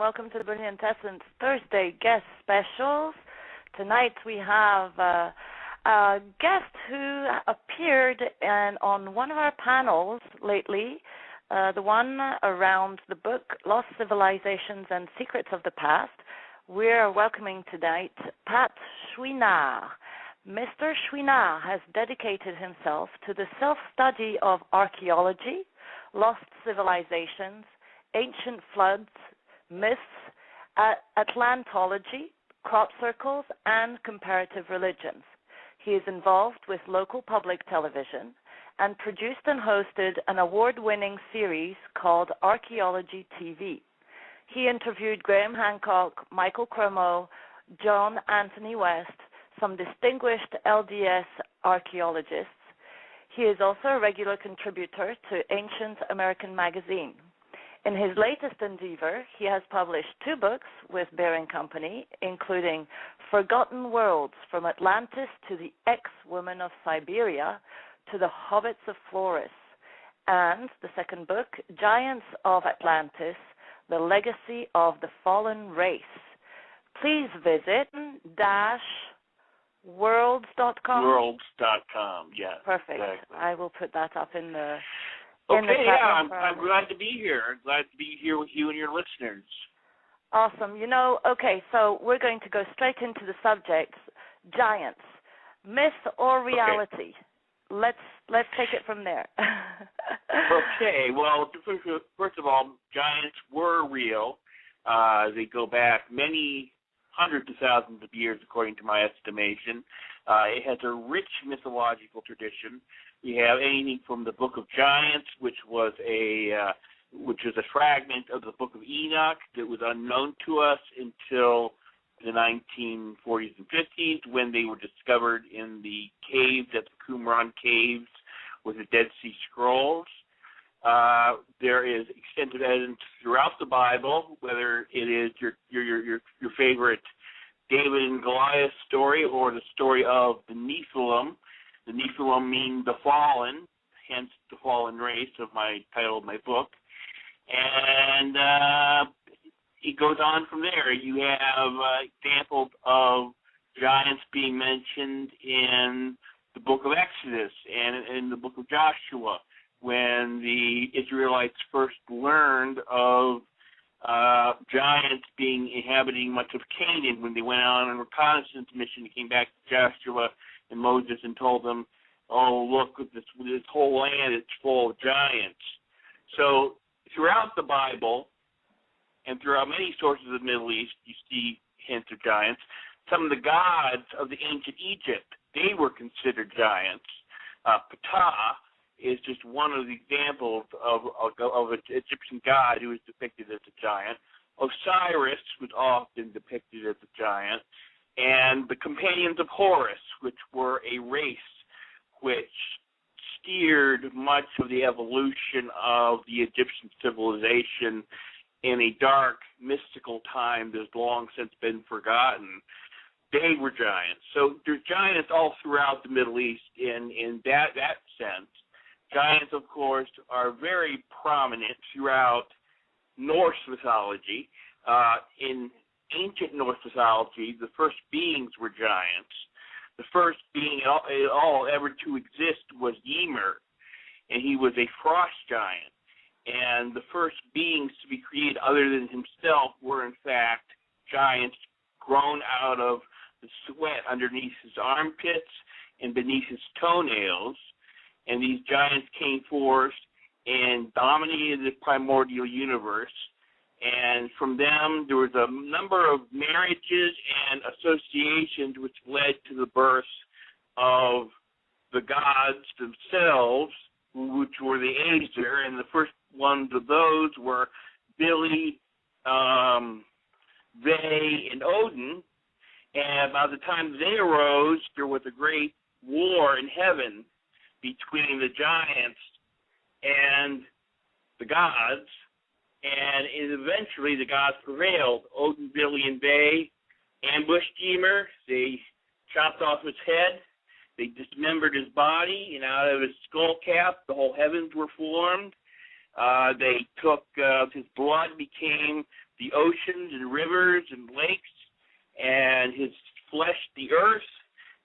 welcome to the Brilliant Essence Thursday guest specials. Tonight we have a guest who appeared on one of our panels lately, the one around the book Lost Civilizations and Secrets of the Past. We're welcoming tonight Pat Chouinard. Mr. Chouinard has dedicated himself to the self-study of archaeology, lost civilizations, ancient floods, myths, Atlantology, crop circles, and comparative religions. He is involved with local public television and produced and hosted an award-winning series called Archaeology TV. He interviewed Graham Hancock, Michael Cremo, John Anthony West, some distinguished LDS archaeologists. He is also a regular contributor to Ancient American Magazine. In his latest endeavor, he has published 2 books with Bear & Company, including Forgotten Worlds, From Atlantis to the Ex-Woman of Siberia to the Hobbits of Flores, and the second book, Giants of Atlantis, The Legacy of the Fallen Race. Please visit worlds.com. Worlds.com, yes. Perfect. Exactly. I will put that up in the I'm glad to be here. I'm glad to be here with you and your listeners. Awesome. So we're going to go straight into the subjects. Giants, myth or reality? Okay. Let's take it from there. Okay. Well, first of all, giants were real. They go back many hundreds of thousands of years, according to my estimation. It has a rich mythological tradition. We have anything from the Book of Giants, which was a fragment of the Book of Enoch that was unknown to us until the 1940s and 50s, when they were discovered in the caves at the Qumran Caves with the Dead Sea Scrolls. There is extensive evidence throughout the Bible, whether it is your favorite David and Goliath story or the story of the Nephilim. The Nephilim mean the fallen, hence the fallen race of my title of my book. And it goes on from there. You have examples of giants being mentioned in the book of Exodus and in the book of Joshua, when the Israelites first learned of giants inhabiting much of Canaan, when they went out on a reconnaissance mission and came back to Joshua and Moses and told them, oh, look, this whole land is full of giants. So throughout the Bible and throughout many sources of the Middle East, you see hints of giants. Some of the gods of the ancient Egypt, they were considered giants. Ptah is just one of the examples of an Egyptian god who was depicted as a giant. Osiris was often depicted as a giant. And the companions of Horus, which were a race which steered much of the evolution of the Egyptian civilization in a dark, mystical time that has long since been forgotten. They were giants. So there's giants all throughout the Middle East in that sense. Giants, of course, are very prominent throughout Norse mythology. In ancient Norse mythology, the first beings were giants. The first being at all ever to exist was Ymir, and he was a frost giant. And the first beings to be created other than himself were, in fact, giants grown out of the sweat underneath his armpits and beneath his toenails. And these giants came forth and dominated the primordial universe. And from them, there was a number of marriages and associations which led to the birth of the gods themselves, which were the Aesir. And the first ones of those were Billy, Ve, and Odin. And by the time they arose, there was a great war in heaven between the giants and the gods. And eventually the gods prevailed. Odin, Billy, and Ve ambushed Ymir. They chopped off his head. They dismembered his body, and out of his skull cap, the whole heavens were formed. They took his blood became the oceans and rivers and lakes, and his flesh the earth,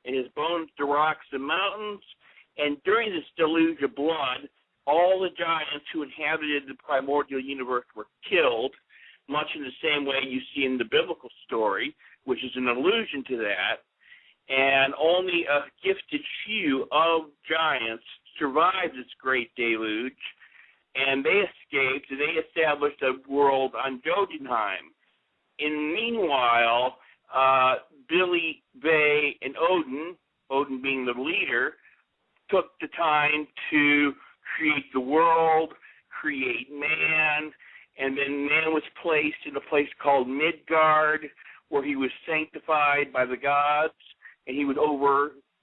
and his bones the rocks and mountains. And during this deluge of blood, all the giants who inhabited the primordial universe were killed, much in the same way you see in the biblical story, which is an allusion to that. And only a gifted few of giants survived this great deluge, and they escaped, and they established a world on Jotunheim. And meanwhile, Billy, Bay, and Odin being the leader, took the time to create the world, create man, and then man was placed in a place called Midgard, where he was sanctified by the gods, and he was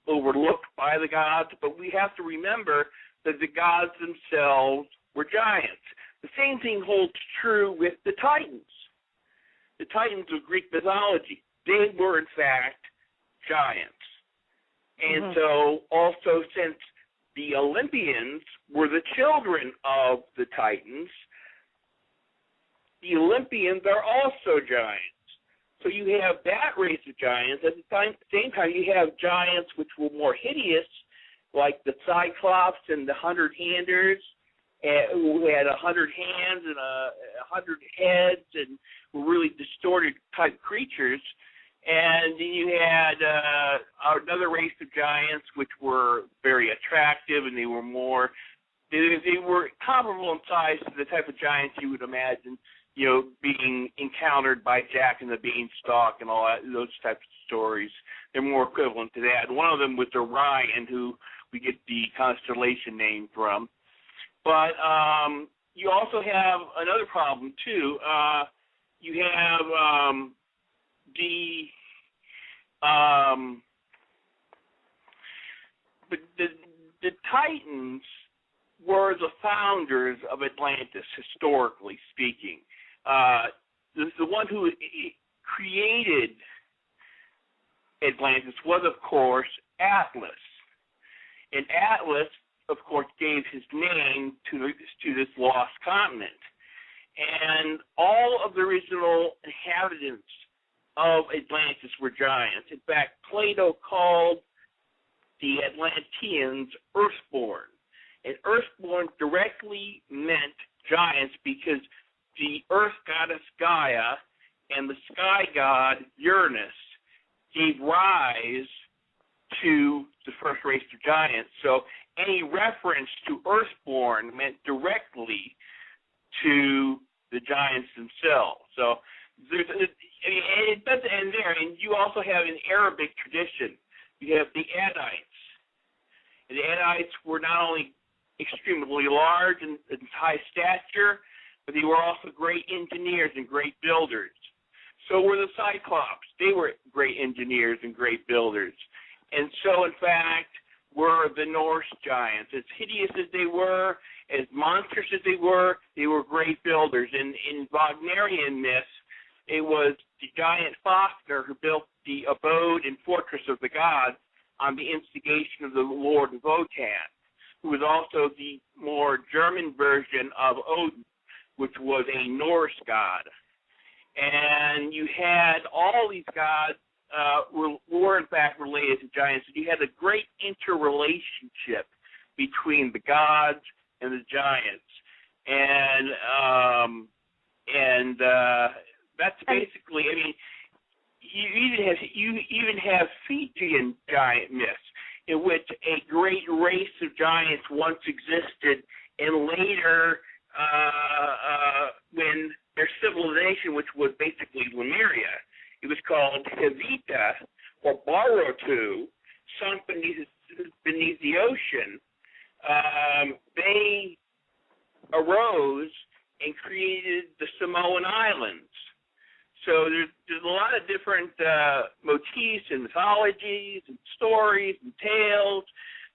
overlooked by the gods. But we have to remember that the gods themselves were giants. The same thing holds true with the Titans. The Titans of Greek mythology, they were in fact giants. And so also, since the Olympians were the children of the Titans, the Olympians are also giants. So you have that race of giants. At the same time, you have giants which were more hideous, like the Cyclops and the 100-handers, who had 100 hands and 100 heads and were really distorted type creatures. And then you had another race of giants which were very attractive, and they were comparable in size to the type of giants you would imagine, being encountered by Jack and the Beanstalk and all that, those types of stories. They're more equivalent to that. One of them was Orion, who we get the constellation name from. But you also have another problem too. You have the Titans were the founders of Atlantis, historically speaking. The one who created Atlantis was, of course, Atlas. And Atlas, of course, gave his name to this lost continent. And all of the original inhabitants of Atlantis were giants. In fact, Plato called the Atlanteans earthborn. And earthborn directly meant giants because the earth goddess Gaia and the sky god Uranus gave rise to the first race of giants. So any reference to earthborn meant directly to the giants themselves. So it doesn't end there. And you also have an Arabic tradition. You have the Adites. And the Adites were not only extremely large and high stature, but they were also great engineers and great builders. So were the Cyclops. They were great engineers and great builders. And so, in fact, were the Norse giants. As hideous as they were, as monstrous as they were great builders. And in Wagnerian myth, it was the giant Fafnir who built the abode and fortress of the gods on the instigation of the Lord Wotan, who was also the more German version of Odin, which was a Norse god. And you had all these gods were in fact related to giants. And you had a great interrelationship between the gods and the giants. And that's basically, I mean, you even have Fijian giant myths in which a great race of giants once existed, and later when their civilization, which was basically Lemuria, it was called Hevita or Barotu, sunk beneath the ocean, they arose and created the Samoan Islands. So there's a lot of different motifs and mythologies and stories and tales,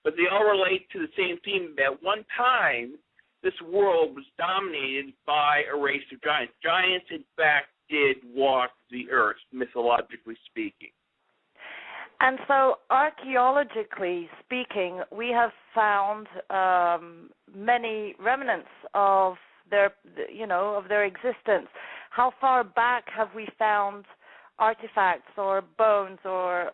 but they all relate to the same theme. At one time, this world was dominated by a race of giants. Giants, in fact, did walk the earth, mythologically speaking. And so, archaeologically speaking, we have found many remnants of their, of their existence. How far back have we found artifacts or bones or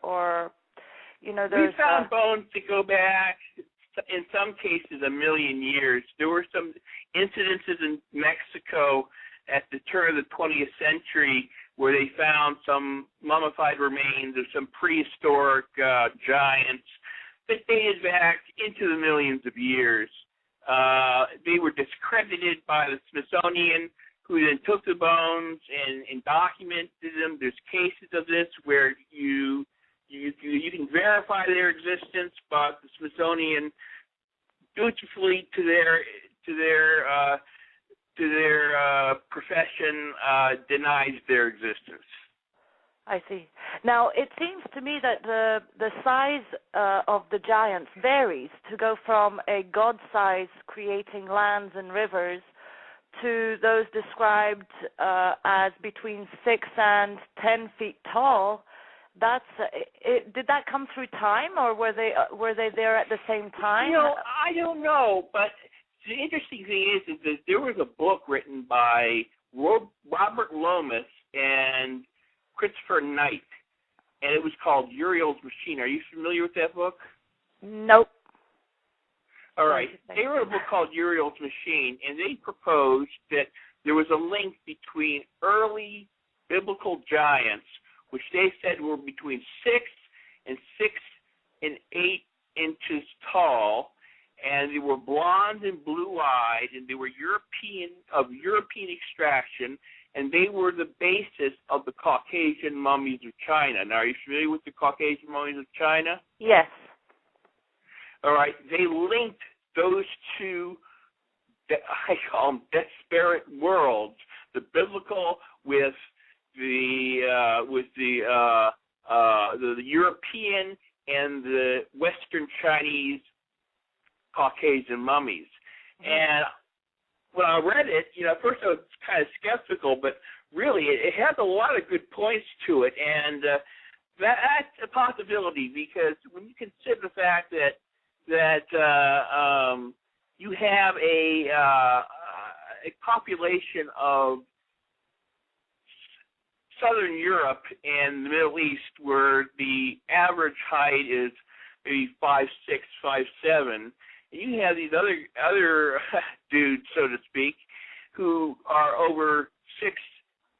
we found bones that go back, in some cases, 1 million years. There were some incidences in Mexico at the turn of the 20th century where they found some mummified remains of some prehistoric giants that dated back into the millions of years. They were discredited by the Smithsonian, who then took the bones and documented them. There's cases of this where you can verify their existence, but the Smithsonian, dutifully to their profession, denies their existence. I see. Now, it seems to me that the size of the giants varies, to go from a god size creating lands and rivers to those described as between 6 and 10 feet tall. Did that come through time, or were they there at the same time? I don't know, but the interesting thing is that there was a book written by Robert Lomas and Christopher Knight, and it was called Uriel's Machine. Are you familiar with that book? Nope. All right. They wrote a book called Uriel's Machine, and they proposed that there was a link between early biblical giants, which they said were between 6 and 8 inches tall, and they were blonde and blue-eyed, and they were of European extraction, and they were the basis of the Caucasian mummies of China. Now, are you familiar with the Caucasian mummies of China? Yes. All right. They linked those two, I call them disparate worlds, the biblical with the European and the Western Chinese Caucasian mummies. Mm-hmm. And when I read it, at first I was kind of skeptical, but really it has a lot of good points to it, and that's a possibility, because when you consider the fact that you have a population of Southern Europe and the Middle East where the average height is maybe 5'6", 5'7", and you have these other dudes, so to speak, who are over 6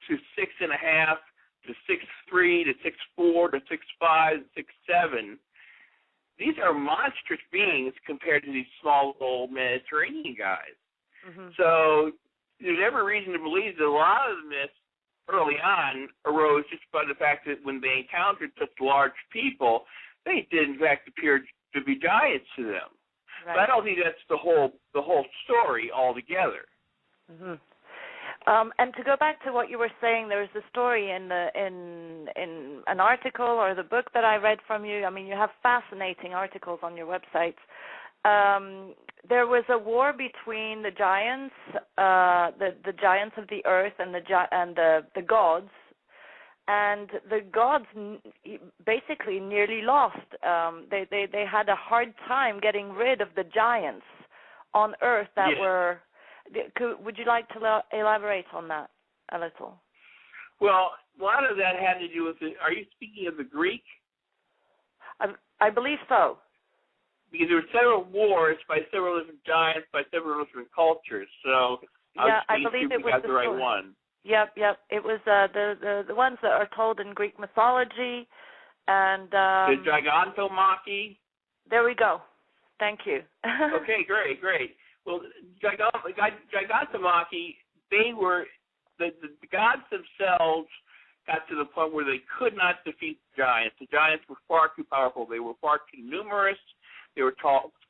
to 6.5 to 6'3" to 6'4" to 6'5", 6'7". These are monstrous beings compared to these small little Mediterranean guys. Mm-hmm. So there's every reason to believe that a lot of the myths early on arose just by the fact that when they encountered such large people, they did in fact appear to be giants to them. Right. But I don't think that's the whole story altogether. Mm-hmm. And to go back to what you were saying, there was a story in an article or the book that I read from you. I mean, you have fascinating articles on your websites. There was a war between the giants, the giants of the earth, and the gods. And the gods basically nearly lost. They had a hard time getting rid of the giants on Earth that were. Would you like to elaborate on that a little? Well, a lot of that had to do with are you speaking of the Greek? I believe so. Because there were several wars by several different giants, by several different cultures. So I believe it was the right one. Yep. It was the ones that are told in Greek mythology, and the Gigantomachy. There we go. Thank you. Okay, great. Well, Gigantomachy, they were the gods themselves got to the point where they could not defeat the giants. The giants were far too powerful. They were far too numerous. They were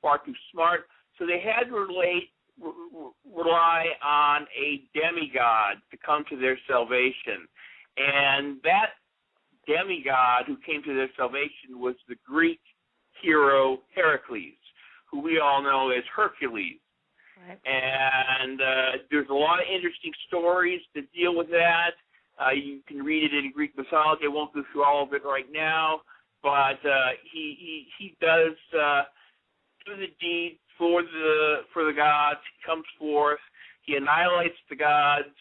far too smart. So they had to rely on a demigod to come to their salvation. And that demigod who came to their salvation was the Greek hero Heracles, who we all know as Hercules. Right. And there's a lot of interesting stories that deal with that. You can read it in Greek mythology. I won't go through all of it right now. but he does do the deed for the gods. He comes forth. He annihilates the gods,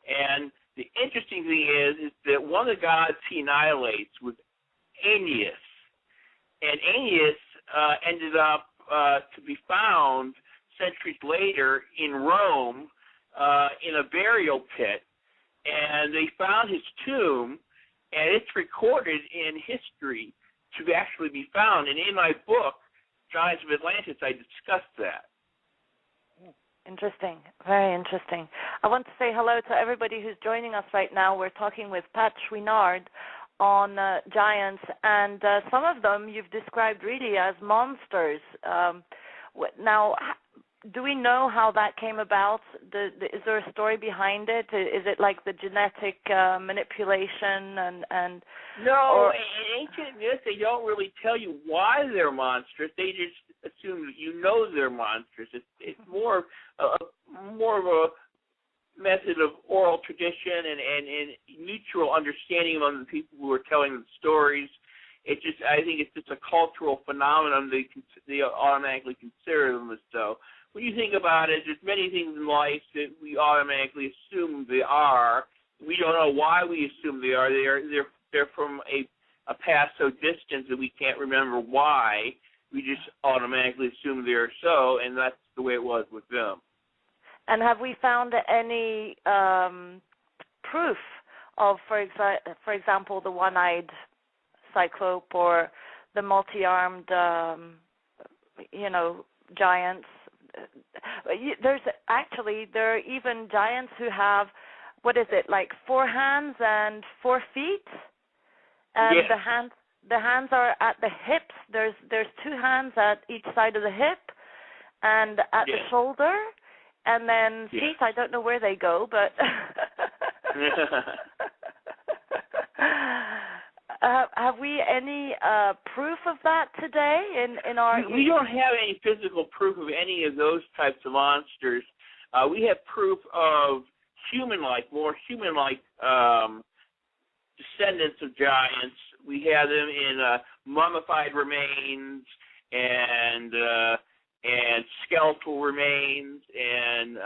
and the interesting thing is that one of the gods he annihilates was Aeneas, and Aeneas ended up to be found centuries later in Rome in a burial pit, and they found his tomb, and it's recorded in history to actually be found. And in my book, Giants of Atlantis, I discussed that. Interesting. Very interesting. I want to say hello to everybody who's joining us right now. We're talking with Pat Chouinard on giants, and some of them you've described really as monsters. Now, do we know how that came about? Is there a story behind it? Is it like the genetic manipulation and No, in ancient myths, they don't really tell you why they're monstrous. They just assume that you know they're monstrous. It's more of a method of oral tradition and mutual understanding among the people who are telling the stories. I think it's just a cultural phenomenon. They automatically consider them as so. When you think about it, there's many things in life that we automatically assume they are. We don't know why we assume they are. They're from a past so distant that we can't remember why. We just automatically assume they're so, and that's the way it was with them. And have we found any proof of, for example, the one-eyed cyclope or the multi-armed, giants? There are even giants who have, like 4 hands and 4 feet, and yes. the hands are at the hips. There's 2 hands at each side of the hip, and at the shoulder, and then feet. I don't know where they go, but have we any proof of that today in our? We don't have any physical proof of any of those types of monsters. We have proof of more human-like descendants of giants. We have them in mummified remains and skeletal remains and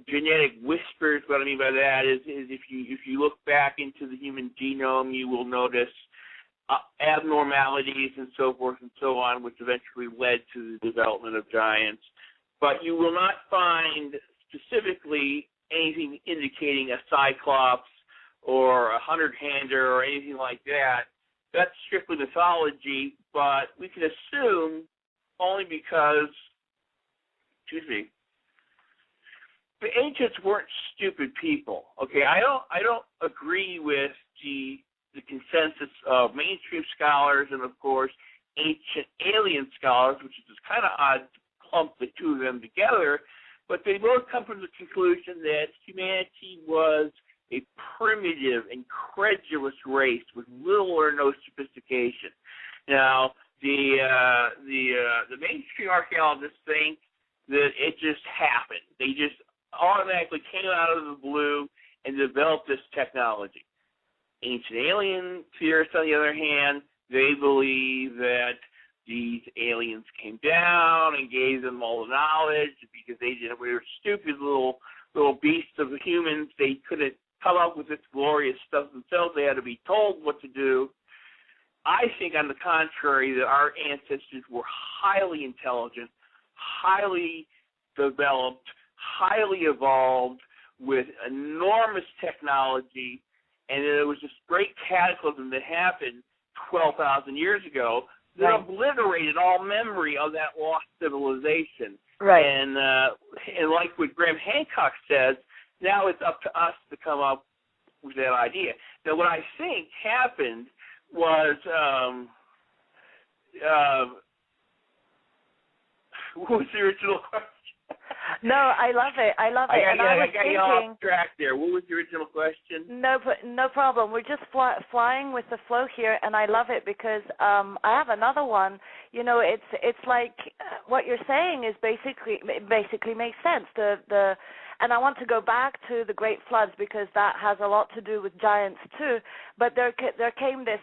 genetic whispers. What I mean by that is if you look back into the human genome, you will notice abnormalities and so forth and so on, which eventually led to the development of giants. But you will not find specifically anything indicating a cyclops or a 100-hander or anything like that. That's strictly mythology, but we can assume only because, the ancients weren't stupid people. Okay, I don't agree with the consensus of mainstream scholars and of course ancient alien scholars, which is kind of odd to clump the two of them together. But they both come from the conclusion that humanity was a primitive, incredulous race with little or no sophistication. Now, the mainstream archaeologists think that it just happened. They just automatically came out of the blue and developed this technology. Ancient alien theorists, on the other hand, they believe that these aliens came down and gave them all the knowledge because they were stupid little beasts of humans. They couldn't come up with this glorious stuff themselves. They had to be told what to do. I think, on the contrary, that our ancestors were highly intelligent, highly developed, highly evolved, with enormous technology, and it was this great cataclysm that happened 12,000 years ago that obliterated all memory of that lost civilization. Right. And like what Graham Hancock says, now it's up to us to come up with that idea. Now, what I think happened was, what was the original question? No, I love it. I got you off track there. What was the original question? No problem. We're just flying with the flow here, and I love it because I have another one. It's like what you're saying is basically makes sense. And I want to go back to the Great Floods because that has a lot to do with giants too. But there came this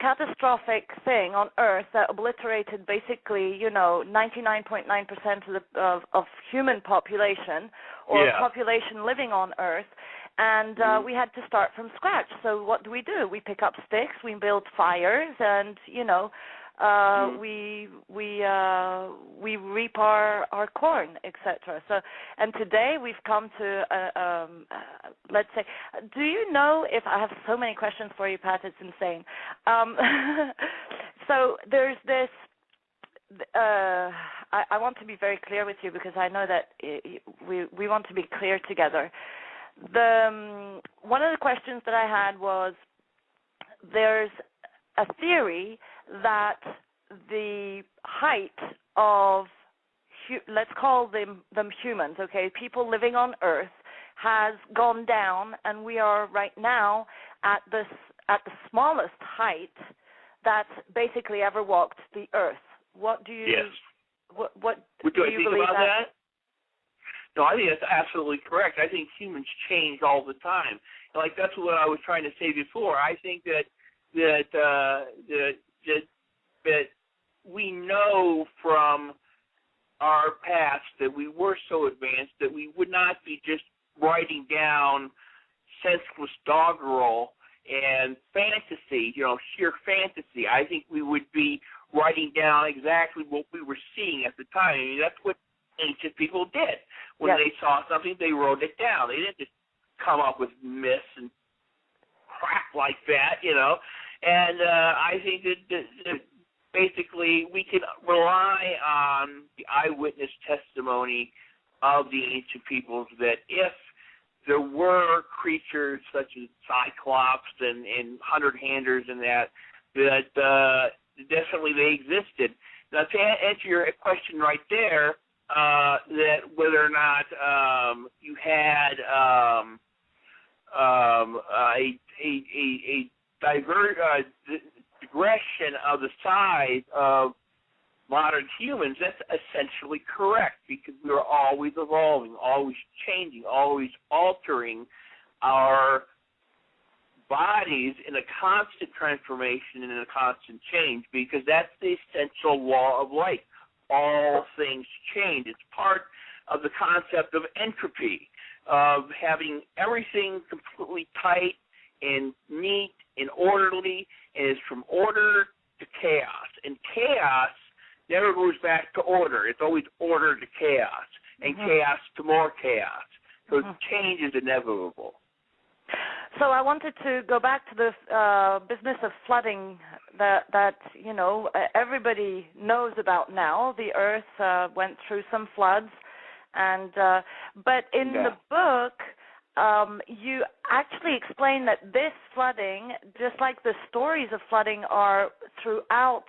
catastrophic thing on Earth that obliterated basically, 99.9% of human population or population living on Earth, and we had to start from scratch. So what do? We pick up sticks, we build fires, and we reap our corn, etc. So, and today we've come to let's say, do you know if I have so many questions for you, Pat? It's insane. So there's this. I want to be very clear with you because I know that we want to be clear together. One of the questions that I had was, there's a theory that the height of, let's call them humans, okay, people living on Earth, has gone down, and we are right now at the smallest height that's basically ever walked the Earth. What do you? Yes. What do you I think believe about that? No, I think that's absolutely correct. I think humans change all the time. Like, that's what I was trying to say before. I think that we know from our past that we were so advanced that we would not be just writing down senseless doggerel and fantasy, sheer fantasy. I think we would be writing down exactly what we were seeing at the time. I mean, that's what ancient people did. When they saw something, they wrote it down. They didn't just come up with myths and crap like that, And I think that basically we can rely on the eyewitness testimony of the ancient peoples that if there were creatures such as Cyclops and hundred-handers and that definitely they existed. Now, to answer your question right there, that whether or not you had a digression of the size of modern humans, that's essentially correct, because we are always evolving, always changing, always altering our bodies in a constant transformation and in a constant change, because that's the essential law of life. All things change. It's part of the concept of entropy, of having everything completely tight and neat and orderly, and it's from order to chaos. And chaos never goes back to order. It's always order to chaos, and chaos to more chaos. So change is inevitable. So I wanted to go back to the business of flooding that everybody knows about now. The Earth went through some floods, and but in the book, you actually explain that this flooding, just like the stories of flooding are throughout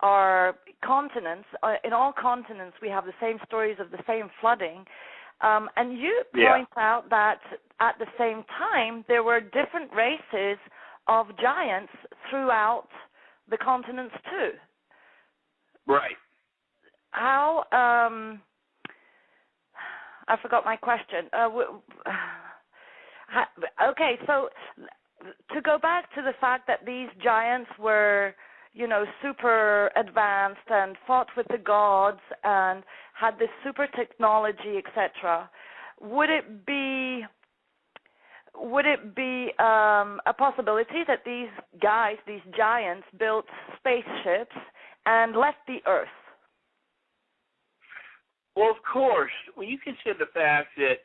our continents, in all continents we have the same stories of the same flooding. And you point out that at the same time there were different races of giants throughout the continents too. Right. How? I forgot my question. Okay, so to go back to the fact that these giants were, super advanced and fought with the gods and had this super technology, etc. Would it be a possibility that these giants, built spaceships and left the Earth? Well, of course, when you consider the fact that,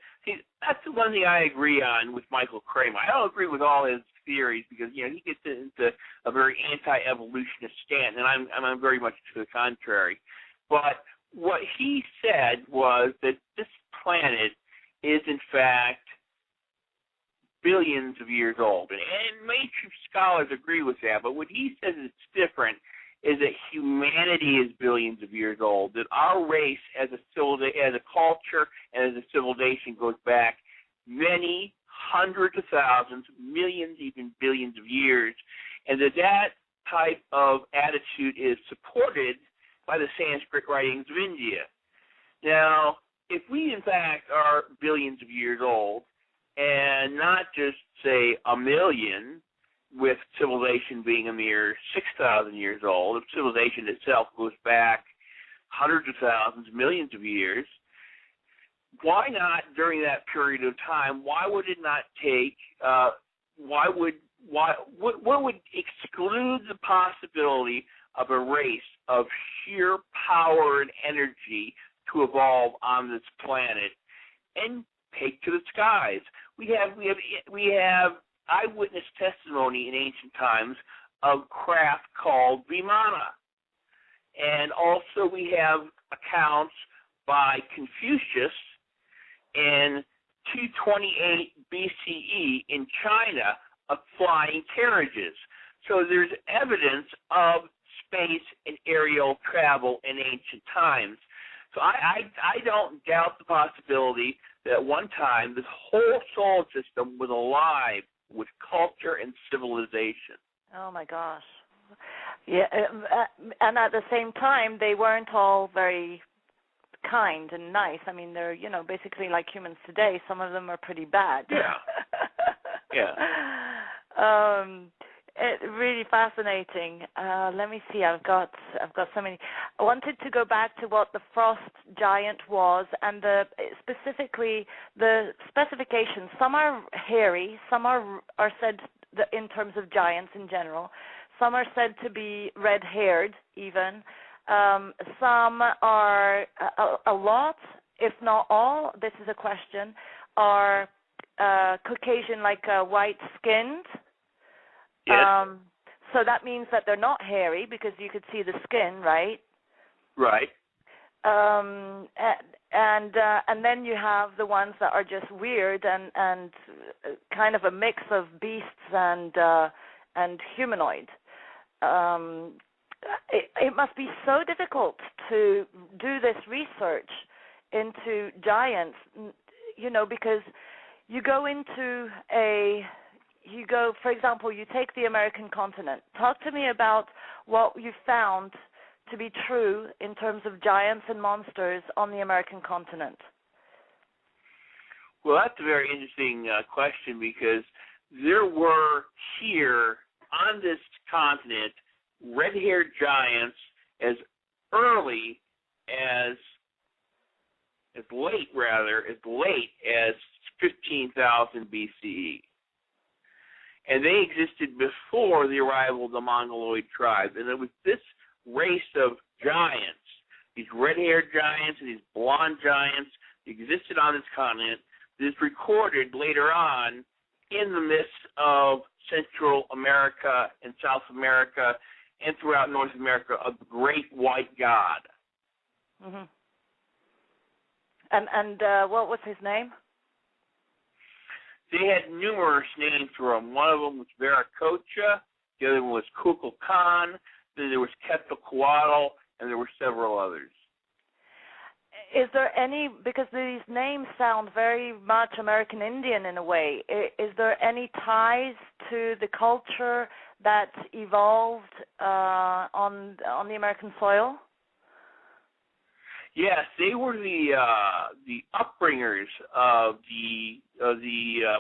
that's the one thing I agree on with Michael Kramer. I don't agree with all his theories because, he gets into a very anti-evolutionist stance, and I'm very much to the contrary. But what he said was that this planet is, in fact, billions of years old. And many scholars agree with that, but what he says is different is that humanity is billions of years old, that our race as a culture and as a civilization goes back many hundreds of thousands, millions, even billions of years, and that type of attitude is supported by the Sanskrit writings of India. Now, if we in fact are billions of years old, and not just, say, a million, with civilization being a mere 6,000 years old, if civilization itself goes back hundreds of thousands, millions of years, why not during that period of time? Why would it not take? What would exclude the possibility of a race of sheer power and energy to evolve on this planet and take to the skies? We have eyewitness testimony in ancient times of craft called vimana, and also we have accounts by Confucius in 228 BCE in China of flying carriages. So there's evidence of space and aerial travel in ancient times. So I don't doubt the possibility that at one time this whole solar system was alive with culture and civilization. Oh my gosh. Yeah, and at the same time, they weren't all very kind and nice. I mean, they're, basically like humans today. Some of them are pretty bad. Yeah. Yeah. Really fascinating. Let me see. I've got so many. I wanted to go back to what the frost giant was, and specifically the specifications. Some are hairy. Some are said in terms of giants in general. Some are said to be red-haired, even. Some are a lot, if not all. This is a question. Are Caucasian, like white-skinned? Yes. So that means that they're not hairy because you could see the skin, right? Right. And then you have the ones that are just weird and kind of a mix of beasts and humanoid. It must be so difficult to do this research into giants, because you go into for example, you take the American continent. Talk to me about what you found to be true in terms of giants and monsters on the American continent. Well, that's a very interesting question, because there were here on this continent red-haired giants as early as late as 15,000 BCE. And they existed before the arrival of the Mongoloid tribe. And it was this race of giants, these red-haired giants and these blonde giants, that existed on this continent, that is recorded later on in the midst of Central America and South America and throughout North America of the great white god. Mm-hmm. And what was his name? They had numerous names for him. One of them was Viracocha, the other one was Kukulkan, then there was Quetzalcoatl, and there were several others. Is there any, because these names sound very much American Indian in a way, is there any ties to the culture that evolved on the American soil? Yes, they were the upbringers of the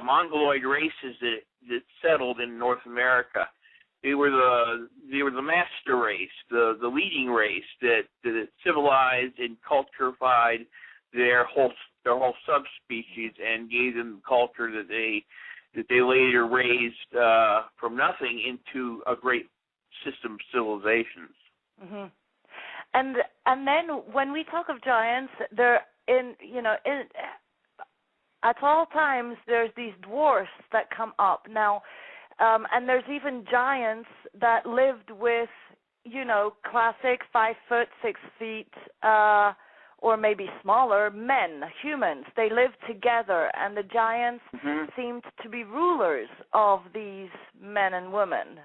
Mongoloid races that settled in North America. They were the master race, the leading race that civilized and culturified their whole subspecies and gave them the culture that they later raised from nothing into a great system of civilizations. Mm-hmm. And then when we talk of giants, they're at all times there's these dwarfs that come up now, and there's even giants that lived with classic 5 foot 6 feet or maybe smaller men, humans. They lived together, and the giants seemed to be rulers of these men and women,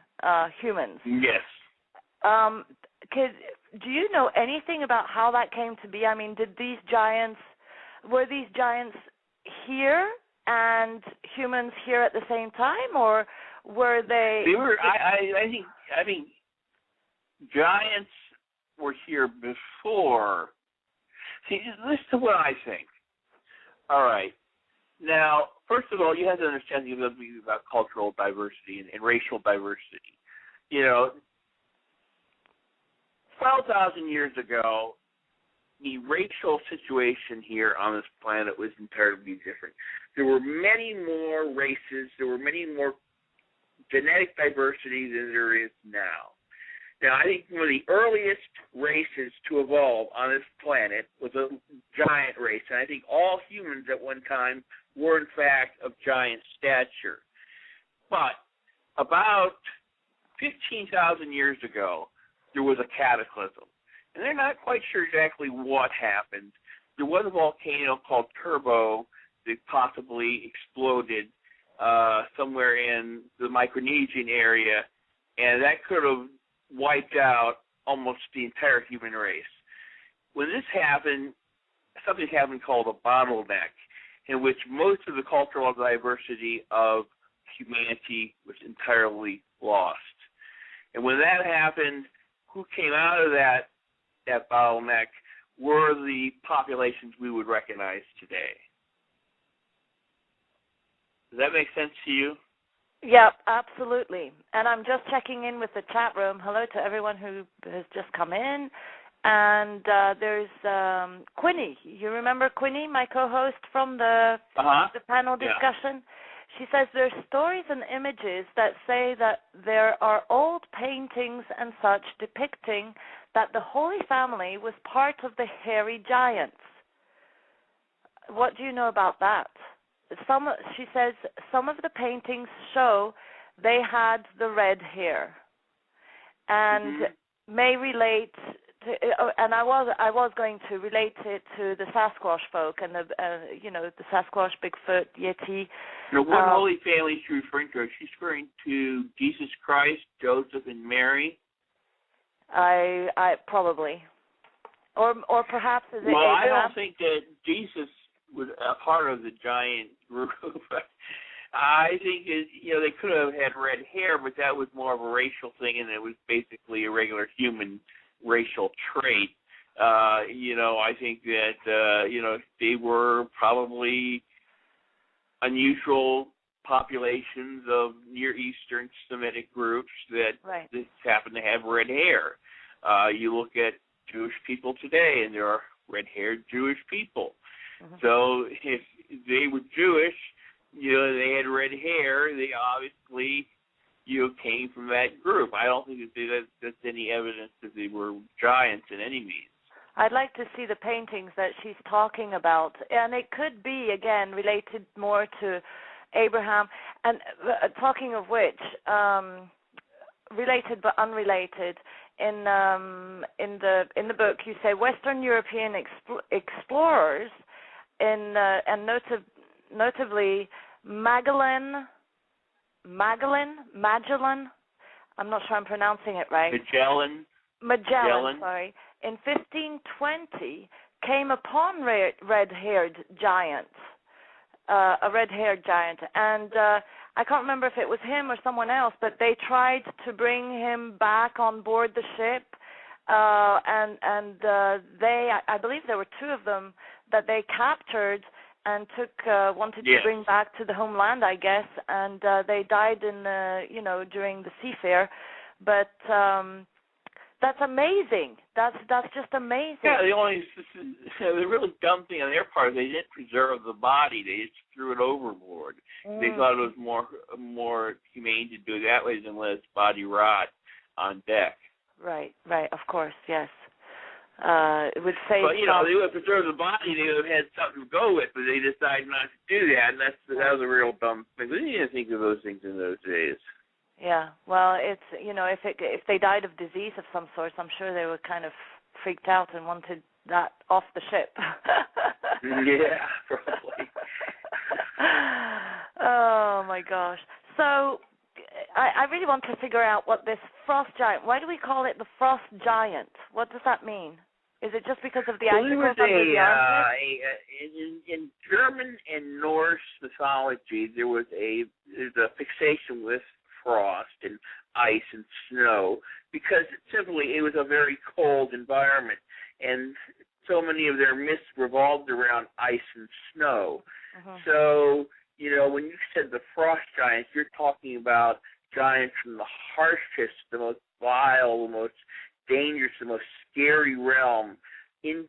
humans. Yes. Do you know anything about how that came to be? I mean, were these giants here and humans here at the same time, or were they? They were. I think giants were here before. See, listen to what I think. All right, Now, first of all, you have to understand about cultural diversity and racial diversity. 12,000 years ago, the racial situation here on this planet was entirely different. There were many more races, there were many more genetic diversity than there is now. Now, I think one of the earliest races to evolve on this planet was a giant race, and I think all humans at one time were, in fact, of giant stature. But about 15,000 years ago, there was a cataclysm. And they're not quite sure exactly what happened. There was a volcano called Turbo that possibly exploded somewhere in the Micronesian area, and that could have wiped out almost the entire human race. When this happened, something happened called a bottleneck, in which most of the cultural diversity of humanity was entirely lost. And when that happened, who came out of that bottleneck were the populations we would recognize today. Does that make sense to you? Yep, absolutely. And I'm just checking in with the chat room. Hello to everyone who has just come in. And there's Quinny. You remember Quinny, my co-host from the panel discussion? Yeah. She says there's stories and images that say that there are old paintings and such depicting that the Holy Family was part of the hairy giants. What do you know about that? She says some of the paintings show they had the red hair and may relate to, and I was going to relate it to the Sasquatch folk and the Sasquatch, Bigfoot, Yeti. Now, what Holy Family is she referring to? She's referring to Jesus Christ, Joseph, and Mary. I probably, or perhaps is it Well, Abraham? I don't think that Jesus was a part of the giant group. I think they could have had red hair, but that was more of a racial thing, and it was basically a regular human racial trait. I think that they were probably unusual populations of Near Eastern Semitic groups that happen to have red hair. You look at Jewish people today, and there are red-haired Jewish people. Mm-hmm. So if they were Jewish, they had red hair, they obviously, came from that group. I don't think that that's any evidence that they were giants in any means. I'd like to see the paintings that she's talking about, and it could be, again, related more to Abraham. And talking of which, related but unrelated, in the book you say Western European explorers, and notably Magellan. I'm not sure I'm pronouncing it right. Magellan, sorry. In 1520, came upon red-haired giants, a red-haired giant, and I can't remember if it was him or someone else, but they tried to bring him back on board the ship, and I believe there were two of them that they captured and wanted to bring back to the homeland, I guess, and they died during the seafair, but that's amazing. That's just amazing. Yeah, the really dumb thing on their part, they didn't preserve the body. They just threw it overboard. They thought it was more humane to do it that way than let its body rot on deck. Right, of course, yes. It would save. But they would have preserved the body. They would have had something to go with, but they decided not to do that, and that was a real dumb thing. They didn't think of those things in those days. Yeah, well, it's if they died of disease of some sort, I'm sure they were kind of freaked out and wanted that off the ship. Yeah, probably. Oh my gosh! So I really want to figure out what this frost giant. Why do we call it the frost giant? What does that mean? Is it just because of the icicles under the armpit? In German and Norse mythology, there's a fixation with frost and ice and snow because it was a very cold environment, and so many of their myths revolved around ice and snow. So, when you said the frost giants, you're talking about giants from the harshest, the most vile, the most dangerous, the most scary realm, in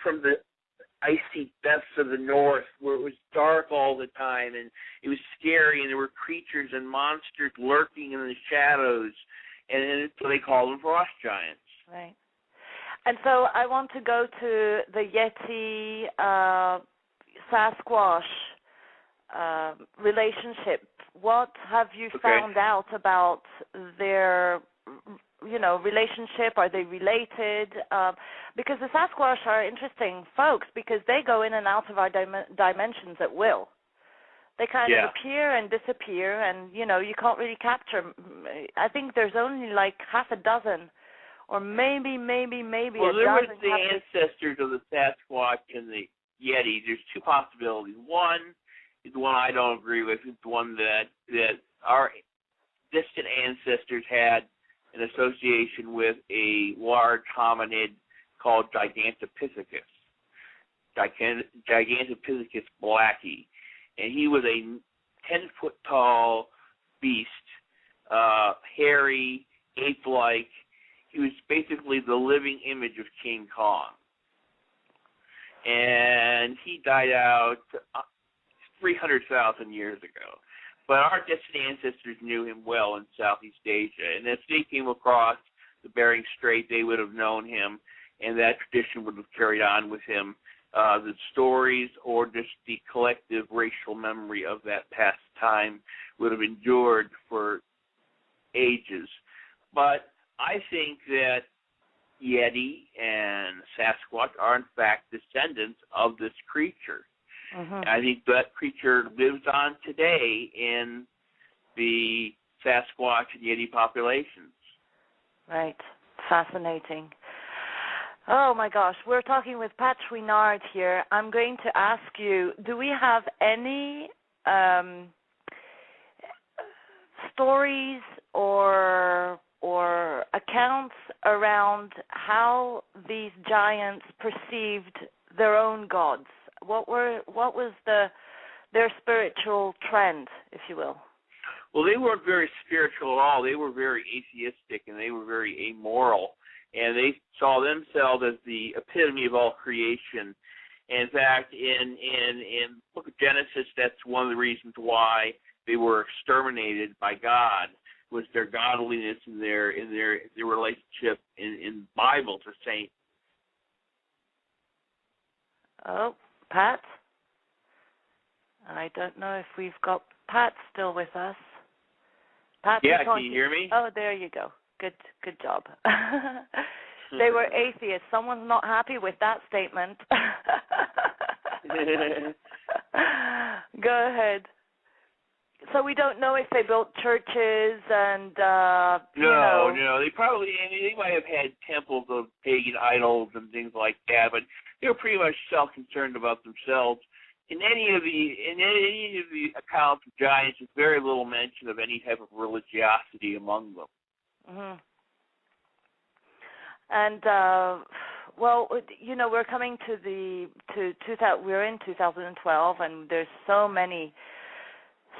from the icy depths of the north, where it was dark all the time, and it was scary, and there were creatures and monsters lurking in the shadows, and so they called them frost giants. Right. And so I want to go to the Yeti Sasquatch relationship. What have you found out about their, relationship? Are they related? Because the Sasquatch are interesting folks because they go in and out of our dimensions at will. They kind of appear and disappear, and, you can't really capture. I think there's only like half a dozen, or maybe a dozen. Well, there was the ancestors of the Sasquatch and the Yeti. There's two possibilities. One is the one I don't agree with. It's the one that our distant ancestors had an association with a large hominid called Gigantopithecus. Gigantopithecus blackie. And he was a 10-foot tall beast, hairy, ape-like. He was basically the living image of King Kong. And he died out 300,000 years ago. But our distant ancestors knew him well in Southeast Asia. And if they came across the Bering Strait, they would have known him, and that tradition would have carried on with him. The stories or just the collective racial memory of that past time would have endured for ages. But I think that Yeti and Sasquatch are, in fact, descendants of this creature. I think that creature lives on today in the Sasquatch and Yeti populations. Right. Fascinating. Oh, my gosh. We're talking with Pat Chouinard here. I'm going to ask you, do we have any stories or accounts around how these giants perceived their own gods? What was their spiritual trend, if you will? Well, they weren't very spiritual at all. They were very atheistic, and they were very amoral. And they saw themselves as the epitome of all creation. In fact, in the book of Genesis, that's one of the reasons why they were exterminated by God, was their godliness and their relationship in the Bible to saints. Oh, Pat? I don't know if we've got Pat still with us. Pat, yeah, can you hear me? Oh, there you go. Good job. They were atheists. Someone's not happy with that statement. Go ahead. So we don't know if they built churches and No, they might have had temples of pagan idols and things like that, but they were pretty much self-concerned about themselves. In any of the accounts of giants, there's very little mention of any type of religiosity among them. Mm-hmm. And we're coming to we're in 2012, and there's so many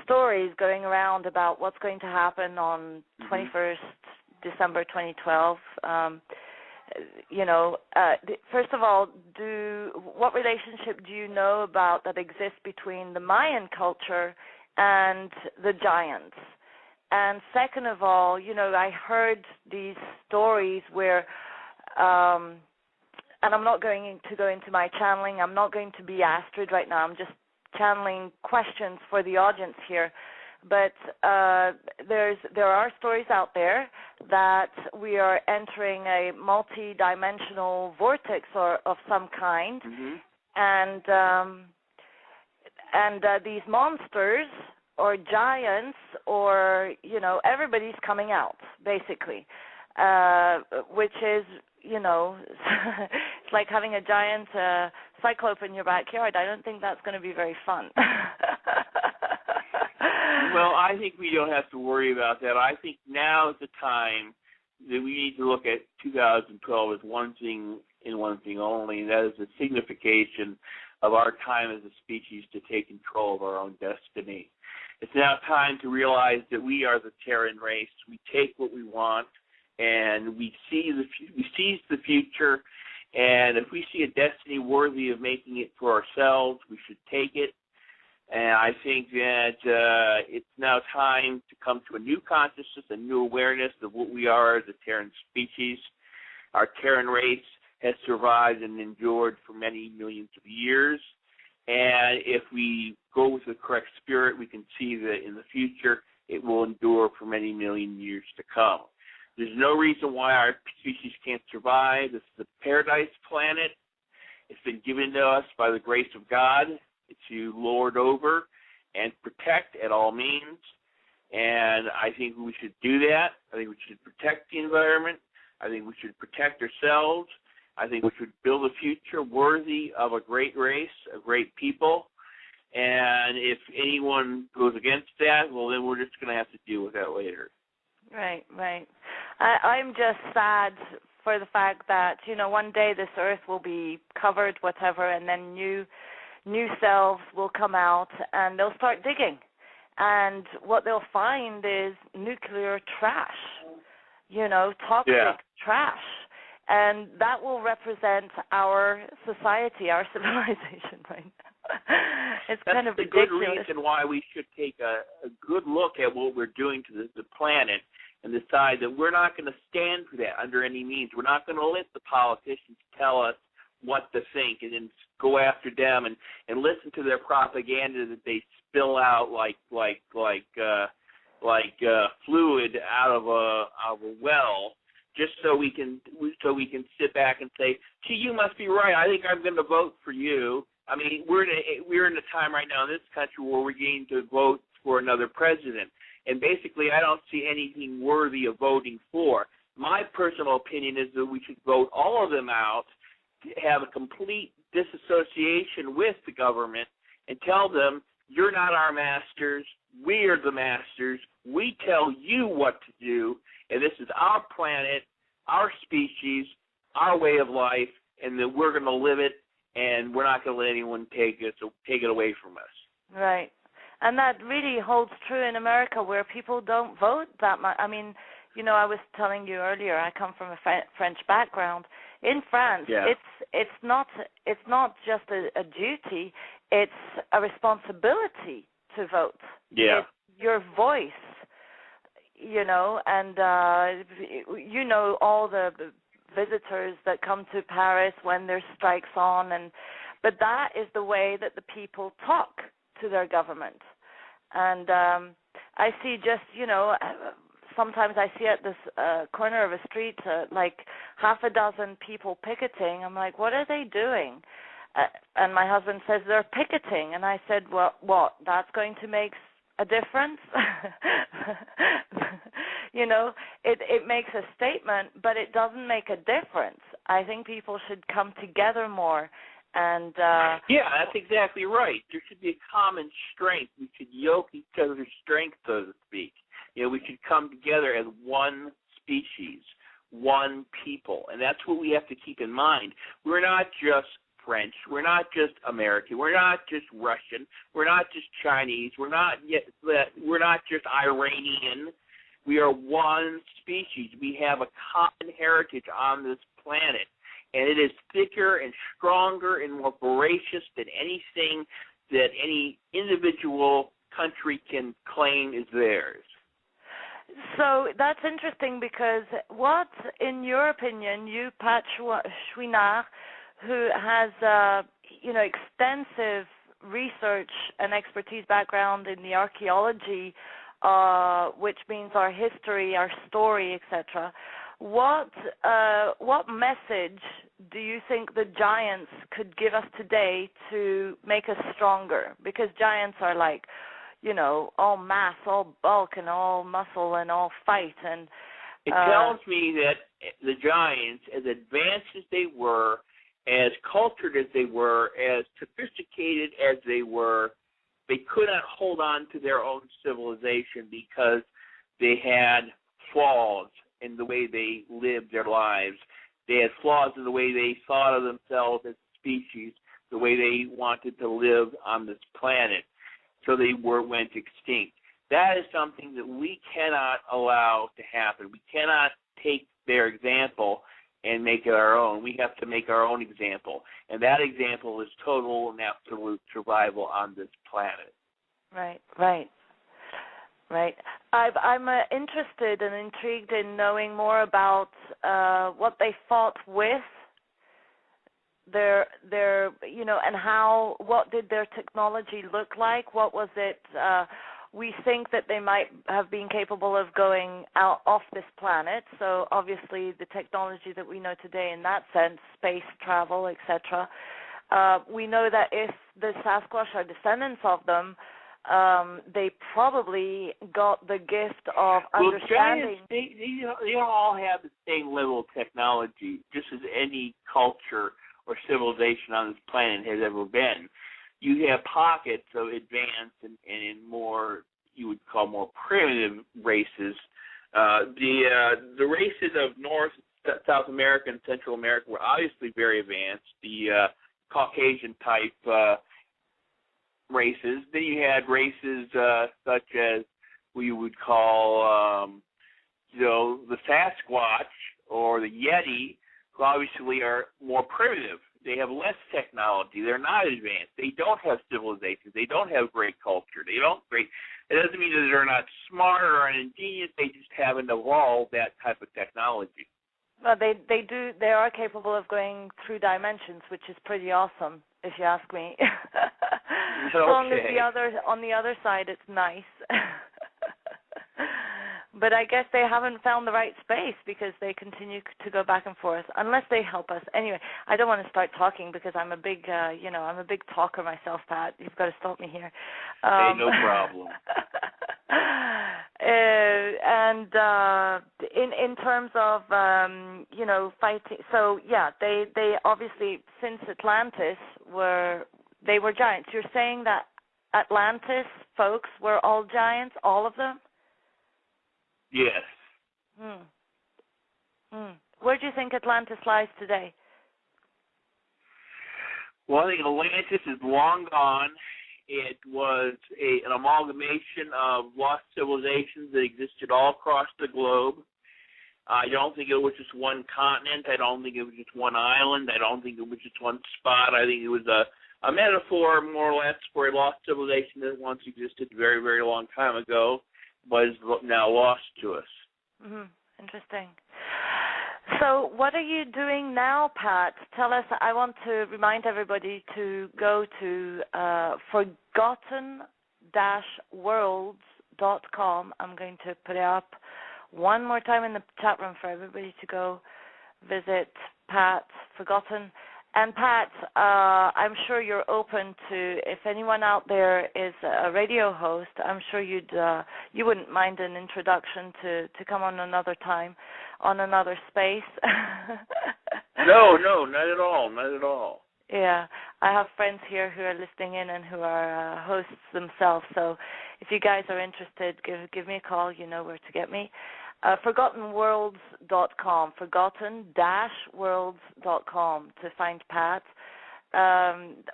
stories going around about what's going to happen on 21st December 2012. First of all, what relationship do you know about that exists between the Mayan culture and the giants? And second of all, I heard these stories where, and I'm not going to go into my channeling. I'm not going to be Astrid right now. I'm just channeling questions for the audience here. But there are stories out there that we are entering a multi-dimensional vortex of some kind, and these monsters or giants or everybody's coming out basically, which is it's like having a giant cyclope in your backyard. I don't think that's going to be very fun. Well, I think we don't have to worry about that. I think now is the time that we need to look at 2012 as one thing and one thing only, and that is the signification of our time as a species to take control of our own destiny. It's now time to realize that we are the Terran race. We take what we want, and we seize the future. And if we see a destiny worthy of making it for ourselves, we should take it. And I think that it's now time to come to a new consciousness, a new awareness of what we are as a Terran species. Our Terran race has survived and endured for many millions of years. And if we go with the correct spirit, we can see that in the future it will endure for many million years to come. There's no reason why our species can't survive. This is a paradise planet. It's been given to us by the grace of God to lord over and protect at all means. And I think we should do that. I think we should protect the environment. I think we should protect ourselves. I think we should build a future worthy of a great race, a great people. And if anyone goes against that, well, then we're just going to have to deal with that later. Right. I'm just sad for the fact that, one day this earth will be covered, whatever, and then new cells will come out and they'll start digging. And what they'll find is nuclear trash, toxic trash. And that will represent our society, our civilization, right? It's That's kind of ridiculous. That's a good reason why we should take a good look at what we're doing to the planet and decide that we're not going to stand for that under any means. We're not going to let the politicians tell us what to think and then go after them and listen to their propaganda that they spill out like fluid out of a well, just so we can sit back and say, gee, you must be right. I think I'm going to vote for you. I mean, we're in a time right now in this country where we're getting to vote for another president. And basically, I don't see anything worthy of voting for. My personal opinion is that we should vote all of them out, have a complete disassociation with the government, and tell them, you're not our masters, we are the masters, we tell you what to do, and this is our planet, our species, our way of life, and that we're going to live it, and we're not going to let anyone take it away from us. Right. And that really holds true in America, where people don't vote that much. I mean, I was telling you earlier, I come from a French background. In France, it's not just a duty; it's a responsibility to vote. Yeah, it's your voice, and all the visitors that come to Paris when there's strikes on, but that is the way that the people talk to their government. And I see just, sometimes I see at this corner of a street like half a dozen people picketing. I'm like, what are they doing? And my husband says they're picketing. And I said, well, what? That's going to make a difference? It makes a statement, but it doesn't make a difference. I think people should come together more. And that's exactly right. There should be a common strength. We should yoke each other's strength, so to speak. We should come together as one species, one people, and that's what we have to keep in mind. We're not just French. We're not just American. We're not just Russian. We're not just Chinese. We're not just Iranian. We are one species. We have a common heritage on this planet. And it is thicker and stronger and more voracious than anything that any individual country can claim is theirs. So that's interesting, because what, in your opinion, you, Pat Chouinard, who has extensive research and expertise background in the archaeology, which means our history, our story, etc., what message do you think the giants could give us today to make us stronger? Because giants are like, all mass, all bulk, and all muscle, and all fight. And it tells me that the giants, as advanced as they were, as cultured as they were, as sophisticated as they were, they could not hold on to their own civilization because they had flaws in the way they lived their lives. They had flaws in the way they thought of themselves as a species. the way they wanted to live on this planet, so they went extinct. That is something that we cannot allow to happen. We cannot take their example and make it our own. We have to make our own example, and that example is total and absolute survival on this planet. Right. I'm interested and intrigued in knowing more about what they fought with, their and what did their technology look like? What was it? We think that they might have been capable of going out off this planet. So obviously the technology that we know today in that sense, space travel, etc. We know that if the Sasquatch are descendants of them, they probably got the gift of understanding. Giants, they all have the same level of technology, just as any culture or civilization on this planet has ever been. You have pockets of advanced and in more, you would call more primitive races. The races of North, South America, and Central America were obviously very advanced. The Caucasian type races. Then you had races such as we would call, the Sasquatch or the Yeti, who obviously are more primitive. They have less technology. They're not advanced. They don't have civilizations. They don't have great culture. It doesn't mean that they're not smart or ingenious. They just haven't evolved that type of technology. Well, they do. They are capable of going through dimensions, which is pretty awesome, if you ask me. As long as on the other side, it's nice. But I guess they haven't found the right space because they continue to go back and forth, unless they help us. Anyway, I don't want to start talking because I'm a big, I'm a big talker myself, Pat. You've got to stop me here. Hey, no problem. And in terms of fighting, so yeah, they obviously, since Atlantis they were giants. You're saying that Atlantis folks were all giants, all of them? Yes. Where do you think Atlantis lies today? Well, I think Atlantis is long gone. It was an amalgamation of lost civilizations that existed all across the globe. I don't think it was just one continent. I don't think it was just one island. I don't think it was just one spot. I think it was a metaphor, more or less, for a lost civilization that once existed a very, very long time ago, but is now lost to us. Interesting. So what are you doing now, Pat? Tell us. I want to remind everybody to go to forgotten-worlds.com. I'm going to put it up one more time in the chat room for everybody to go visit Pat Forgotten. And Pat, I'm sure you're open to, if anyone out there is a radio host, I'm sure you wouldn't mind an introduction to come on another time, on another space. No, not at all. Yeah, I have friends here who are listening in and who are hosts themselves. So if you guys are interested, give me a call. You know where to get me. ForgottenWorlds.com, forgotten-worlds.com to find Pat.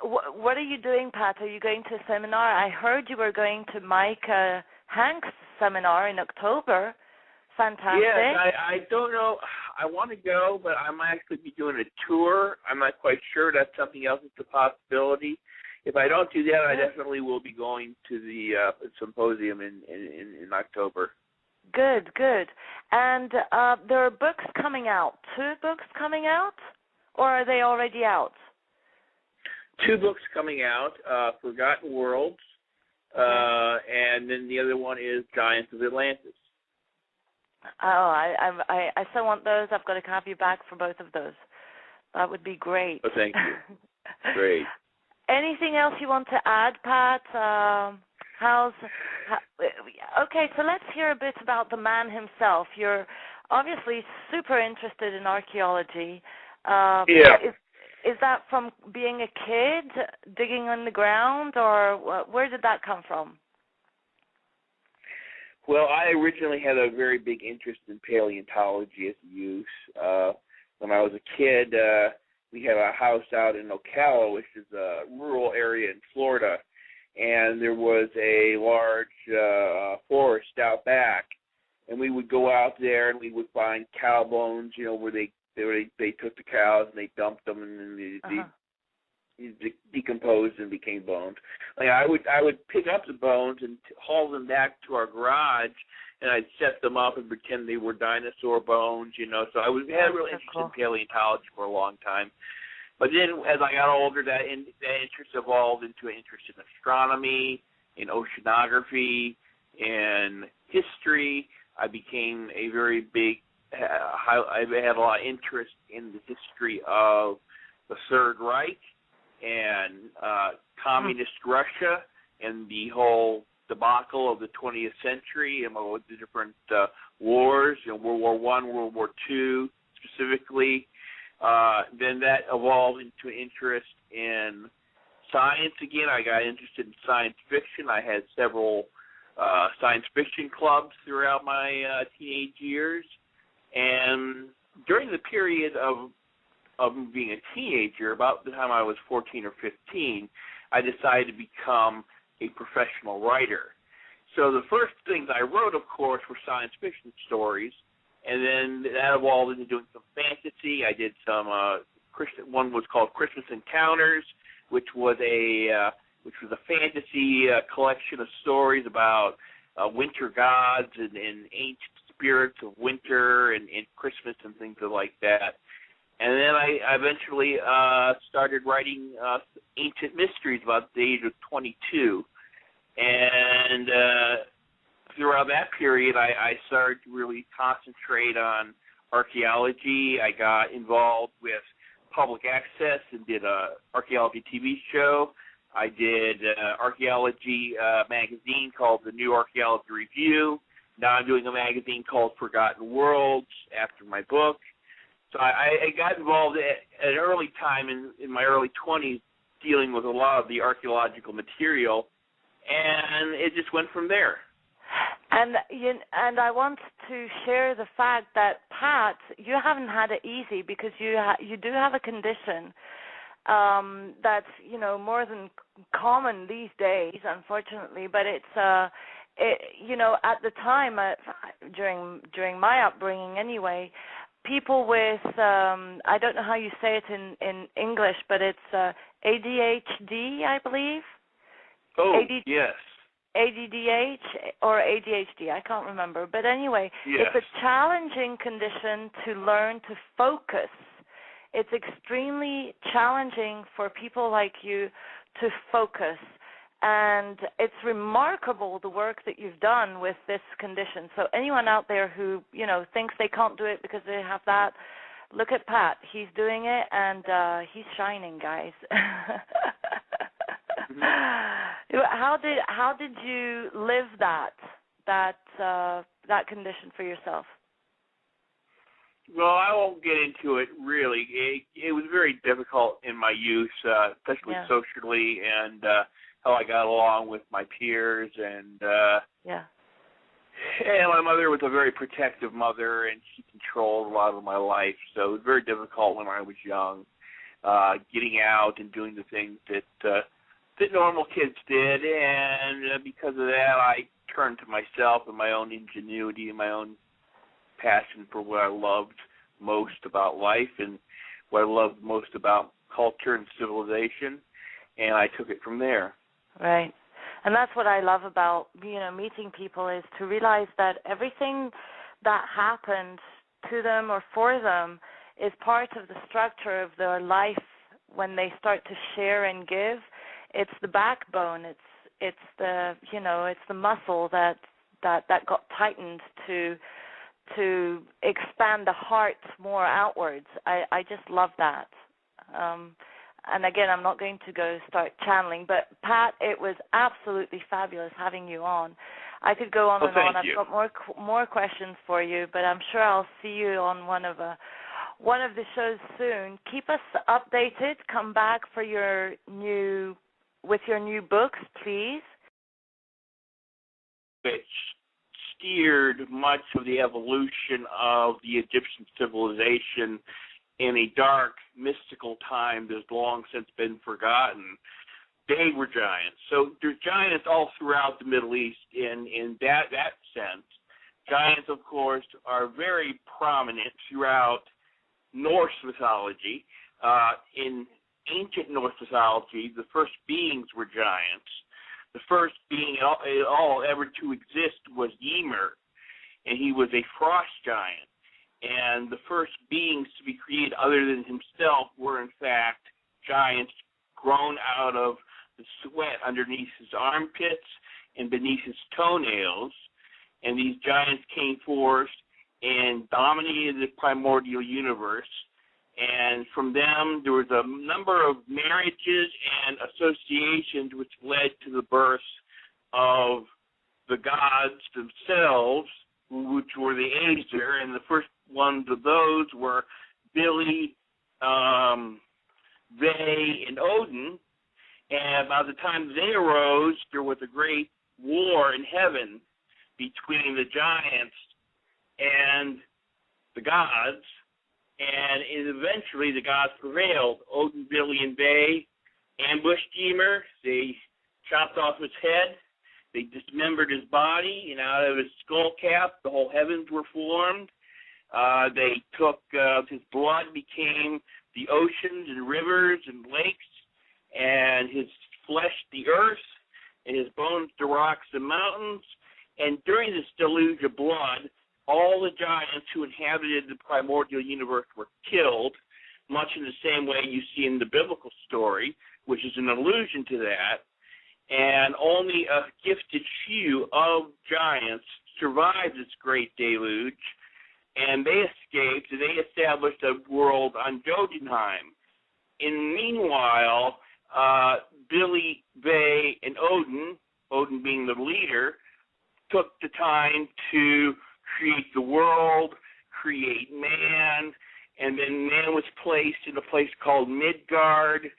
What are you doing, Pat? Are you going to a seminar? I heard you were going to Mike Hank's seminar in October. Fantastic. Yes, I don't know. I want to go, but I might actually be doing a tour. I'm not quite sure. That's something else that's a possibility. If I don't do that, I definitely will be going to the symposium in October. Good. And there are books coming out. 2 books coming out? Or are they already out? 2 books coming out, Forgotten Worlds, and then the other one is Giants of Atlantis. Oh, I still want those. I've got to have you back for both of those. That would be great. Oh, thank you. Great. Anything else you want to add, Pat? Okay, so let's hear a bit about the man himself. You're obviously super interested in archaeology. Yeah. Is that from being a kid, digging on the ground, or where did that come from? Well, I originally had a very big interest in paleontology as a youth. When I was a kid, we have a house out in Ocala, which is a rural area in Florida, and there was a large forest out back, and we would go out there and we would find cow bones, where they took the cows and they dumped them and then they decomposed and became bones. Like I would pick up the bones and haul them back to our garage, and I'd set them up and pretend they were dinosaur bones, So I had a real interest in paleontology for a long time. But then as I got older, that interest evolved into an interest in astronomy, in oceanography, in history. I became a very big, I had a lot of interest in the history of the Third Reich and communist Russia and the whole debacle of the 20th century and all the different wars, World War I, World War II specifically. Then that evolved into an interest in science again. I got interested in science fiction. I had several science fiction clubs throughout my teenage years. And during the period of being a teenager, about the time I was 14 or 15, I decided to become a professional writer. So the first things I wrote, of course, were science fiction stories, and then that evolved into doing some fantasy. I did some one was called Christmas Encounters, which was a fantasy collection of stories about winter gods and ancient spirits of winter and Christmas and things like that. And then I eventually started writing ancient mysteries about the age of 22. And throughout that period, I started to really concentrate on archaeology. I got involved with public access and did an archaeology TV show. I did an archaeology magazine called the New Archaeology Review. Now I'm doing a magazine called Forgotten Worlds after my book. So I got involved at an early time in my early 20s dealing with a lot of the archaeological material, and it just went from there. And I want to share the fact that, Pat, you haven't had it easy because you do have a condition that's more than common these days, unfortunately. But it's at the time during my upbringing anyway, people with I don't know how you say it in English, but it's ADHD, I believe. Oh, yes. ADDH or ADHD, I can't remember. But anyway, yes. It's a challenging condition to learn to focus. It's extremely challenging for people like you to focus. And it's remarkable the work that you've done with this condition. So anyone out there who, thinks they can't do it because they have that, look at Pat. He's doing it, and he's shining, guys. How did you live that condition for yourself? Well, I won't get into it really. It was very difficult in my youth, especially socially, and how I got along with my peers, and and my mother was a very protective mother, and she controlled a lot of my life, so it was very difficult when I was young, getting out and doing the things that normal kids did, and because of that, I turned to myself and my own ingenuity and my own passion for what I loved most about life and what I loved most about culture and civilization, and I took it from there. Right. And that's what I love about, meeting people, is to realize that everything that happened to them or for them is part of the structure of their life when they start to share and give. It's the backbone. It's the it's the muscle that got tightened to expand the heart more outwards. I just love that. And again, I'm not going to go start channeling, but Pat, it was absolutely fabulous having you on. I could go on and on. I've got more questions for you, but I'm sure I'll see you on one of the shows soon. Keep us updated. Come back for your new books, please. Which steered much of the evolution of the Egyptian civilization in a dark, mystical time that's long since been forgotten, they were giants. So there's giants all throughout the Middle East in that sense. Giants, of course, are very prominent throughout Norse mythology. In ancient Norse mythology, the first beings were giants. The first being at all ever to exist was Ymir, and he was a frost giant. And the first beings to be created other than himself were, in fact, giants grown out of the sweat underneath his armpits and beneath his toenails. And these giants came forth and dominated the primordial universe. And from them, there was a number of marriages and associations which led to the birth of the gods themselves, which were the Aesir. And the first ones of those were Billy, Ve, and Odin. And by the time they arose, there was a great war in heaven between the giants and the gods. And eventually the gods prevailed. Odin, Billy, and Ve ambushed Ymir. They chopped off his head. They dismembered his body, and out of his skull cap, the whole heavens were formed. They took his blood, became the oceans and rivers and lakes, and his flesh the earth, and his bones the rocks and mountains. And during this deluge of blood, all the giants who inhabited the primordial universe were killed, much in the same way you see in the biblical story, which is an allusion to that. And only a gifted few of giants survived this great deluge, and they escaped, and they established a world on Jotunheim. Meanwhile, Billy, Ve, and Odin being the leader, took the time to create the world, create man, and then man was placed in a place called Midgard.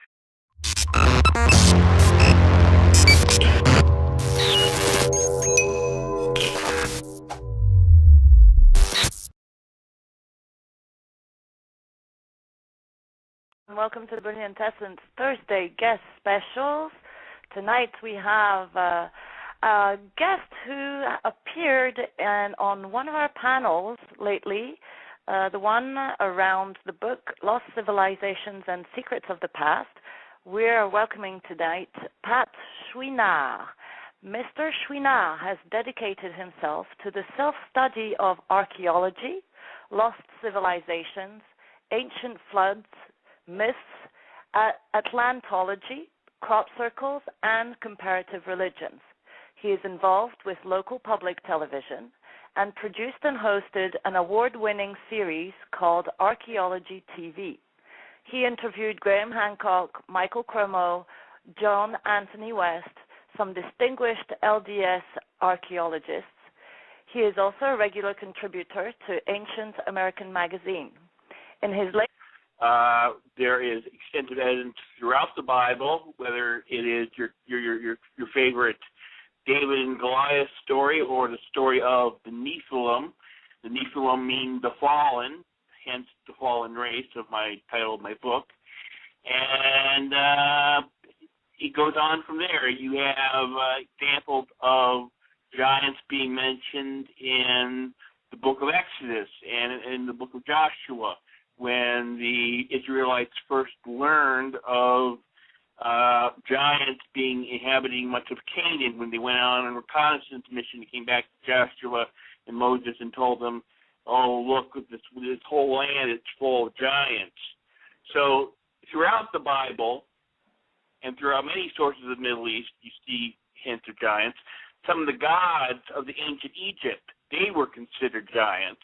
Welcome to the Brilliant Essence Thursday guest specials. Tonight we have a guest who appeared on one of our panels lately, the one around the book Lost Civilizations and Secrets of the Past. We're welcoming tonight Pat Chouinard. Mr. Chouinard has dedicated himself to the self-study of archaeology, lost civilizations, ancient floods, myths, Atlantology, crop circles, and comparative religions. He is involved with local public television and produced and hosted an award-winning series called Archaeology TV. He interviewed Graham Hancock, Michael Cremo, John Anthony West, some distinguished LDS archaeologists. He is also a regular contributor to Ancient American Magazine. In his there is extensive evidence throughout the Bible, whether it is your favorite David and Goliath story or the story of the Nephilim. The Nephilim mean the fallen, hence the fallen race of my title of my book. And it goes on from there. You have examples of giants being mentioned in the book of Exodus and in the book of Joshua, when the Israelites first learned of giants inhabiting much of Canaan, when they went out on a reconnaissance mission and came back to Joshua and Moses and told them, oh, look, this whole land is full of giants. So throughout the Bible and throughout many sources of the Middle East, you see hints of giants. Some of the gods of the ancient Egypt, they were considered giants.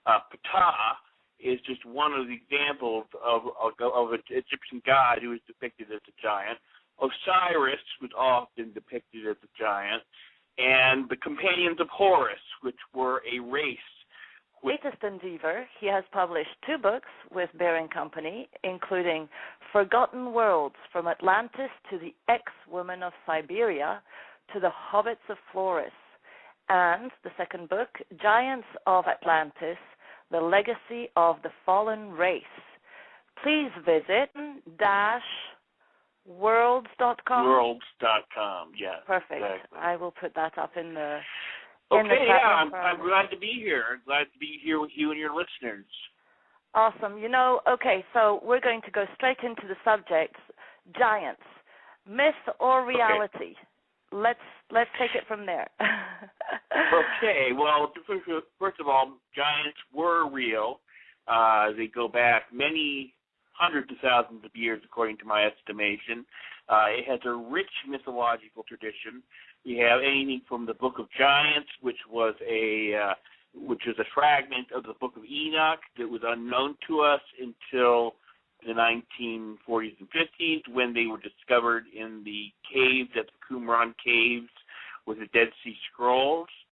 Ptah is just one of the examples of an Egyptian god who is depicted as a giant. Osiris was often depicted as a giant. And the companions of Horus, which were a race. Latest endeavor, he has published 2 books with Bear & Company, including Forgotten Worlds, From Atlantis to the Ex-Woman of Siberia to the Hobbits of Flores, and the second book, Giants of Atlantis, The Legacy of the Fallen Race. please visit -worlds.com. Worlds.com, yes. Perfect. Exactly. I will put that up in the Okay, yeah, chat. I'm glad to be here. Glad to be here with you and your listeners. Awesome. Okay, so we're going to go straight into the subject, giants, myth or reality. Okay. Let's take it from there. Okay, well, first of all, giants were real. They go back many hundreds of thousands of years, according to my estimation. It has a rich mythological tradition. We have anything from the Book of Giants, which was a fragment of the Book of Enoch that was unknown to us until the 1940s and 50s, when they were discovered in the caves at the Qumran Caves with the Dead Sea Scrolls.